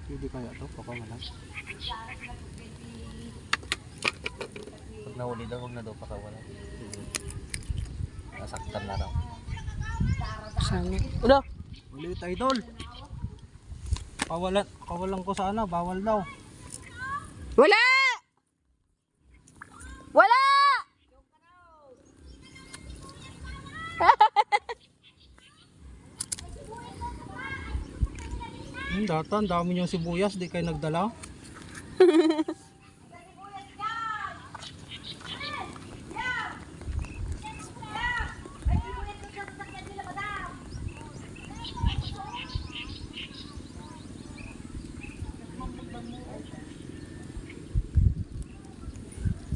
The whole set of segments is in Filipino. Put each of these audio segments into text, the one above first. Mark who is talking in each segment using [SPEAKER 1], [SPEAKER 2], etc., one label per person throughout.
[SPEAKER 1] Hindi kaya ito, pakawalan.
[SPEAKER 2] Pag nahuli daw, huwag na daw pakawalan. Nasaktan na raw.
[SPEAKER 3] Sana. Ulo!
[SPEAKER 1] Ulit idol. Kawalan ko sana, bawal daw.
[SPEAKER 3] Wala! Wala!
[SPEAKER 1] Data, ang dami niyong sibuyas, di kayo nagdala.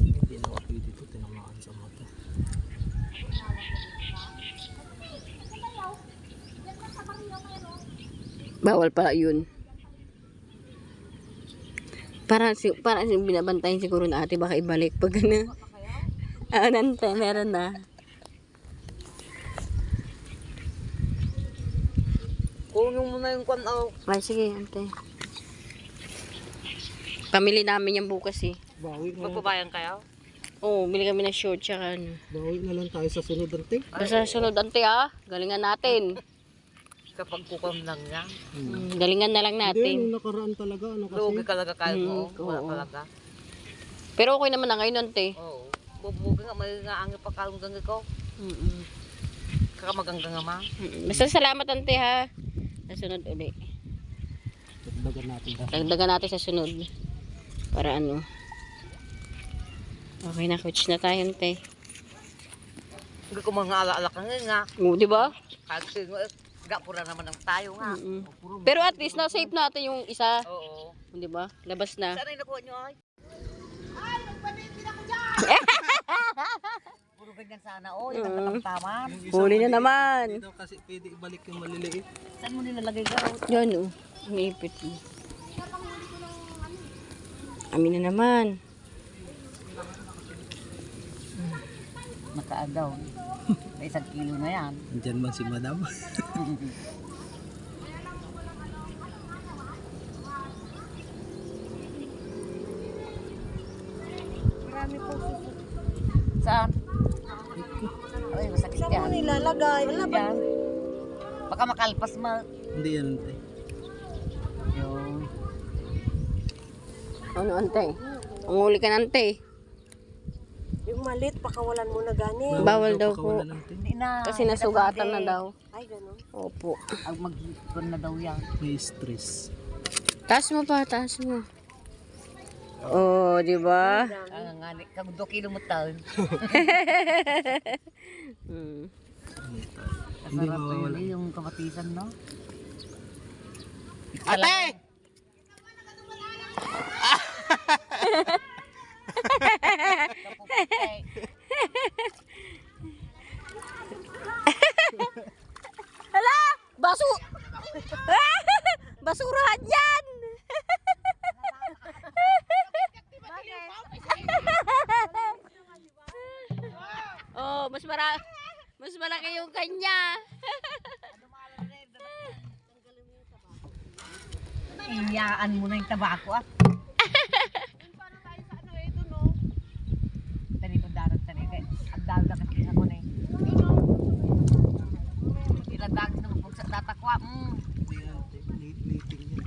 [SPEAKER 1] Hindi na ako dito, tinamaan sa mata.
[SPEAKER 3] Bawal pala yun. Para binabantayan siguro na ate baka ibalik pag ano. Nante, meron na.
[SPEAKER 2] Kunin mo na yung kwan-aw.
[SPEAKER 3] Ay, sige, ante. Pamili namin yan bukas eh.
[SPEAKER 1] Bawi na lang,
[SPEAKER 2] Magpabayang kayo?
[SPEAKER 3] Oo, bili kami ng short tsaka ano.
[SPEAKER 1] bawi na lang tayo sa sunod ante.
[SPEAKER 3] Basta sunod ante ha, galingan natin.
[SPEAKER 2] Kapag kukam lang yan.
[SPEAKER 3] Galingan na lang
[SPEAKER 1] Hindi,
[SPEAKER 3] natin.
[SPEAKER 1] nung nakaraan talaga, ano
[SPEAKER 2] Lugi
[SPEAKER 1] kasi.
[SPEAKER 2] talaga kayo mo. Wala
[SPEAKER 3] oo.
[SPEAKER 2] talaga.
[SPEAKER 3] Pero okay naman na ngayon ante.
[SPEAKER 2] Oo. Bubugi nga, may nga angin pa kalunggang ko. Kakamagangga nga ma.
[SPEAKER 3] Basta salamat ante ha. Sa sunod uli.
[SPEAKER 1] Dagdagan natin ha.
[SPEAKER 3] Dagdagan natin sa sunod. Para ano. Okay na, coach na tayo ante.
[SPEAKER 2] Hindi ko mga alaala ka nga.
[SPEAKER 3] Oo, di ba?
[SPEAKER 2] Kasi gapura naman ang tayo nga.
[SPEAKER 3] Pero at least na-save natin yung isa.
[SPEAKER 2] Oo.
[SPEAKER 3] Di ba? Labas na.
[SPEAKER 2] Saan yung nakuha nyo ay? Puro ganyan sana. Oh, yung taman.
[SPEAKER 3] Huli na naman.
[SPEAKER 1] Hindi daw kasi pwede ibalik yung maliliit.
[SPEAKER 2] Saan mo nilalagay ka?
[SPEAKER 3] Yan o. Umiipit mo. Amin na naman.
[SPEAKER 2] Nakaagaw. May 1 kilo na yan.
[SPEAKER 1] Andyan man si madam.
[SPEAKER 2] Saan? Ay, masakit yan. Saan mo nilalagay? Yan. Baka makalpas ma.
[SPEAKER 1] Hindi yan ante.
[SPEAKER 2] Yung...
[SPEAKER 3] Ano ante? Ang huli ka na ante.
[SPEAKER 4] Yung malit, pakawalan mo na gani.
[SPEAKER 3] Bawal daw po.
[SPEAKER 1] pakawalan ante.
[SPEAKER 2] Hindi na.
[SPEAKER 3] Kasi nasugatan na daw.
[SPEAKER 4] Ay, ganun.
[SPEAKER 3] Opo.
[SPEAKER 2] Ang mag-ipon na daw yan.
[SPEAKER 1] May stress.
[SPEAKER 3] Taas mo pa, taas mo. Oh, di ba?
[SPEAKER 2] Ang nga, kag 2 kilo mo taon.
[SPEAKER 1] Hindi
[SPEAKER 2] Masarap to
[SPEAKER 1] mawawala.
[SPEAKER 2] yun, yung kamatisan, no?
[SPEAKER 1] Ate!
[SPEAKER 3] Hala! Basurahan yan! Oh, mas malaki yung kanya.
[SPEAKER 2] Iyaan mo na yung tabako, ah. Tani ko darat tani kay ang dal na kasi ako na. Iladag na mo sa tatakwa.
[SPEAKER 1] Hindi yan ante. Liting yan.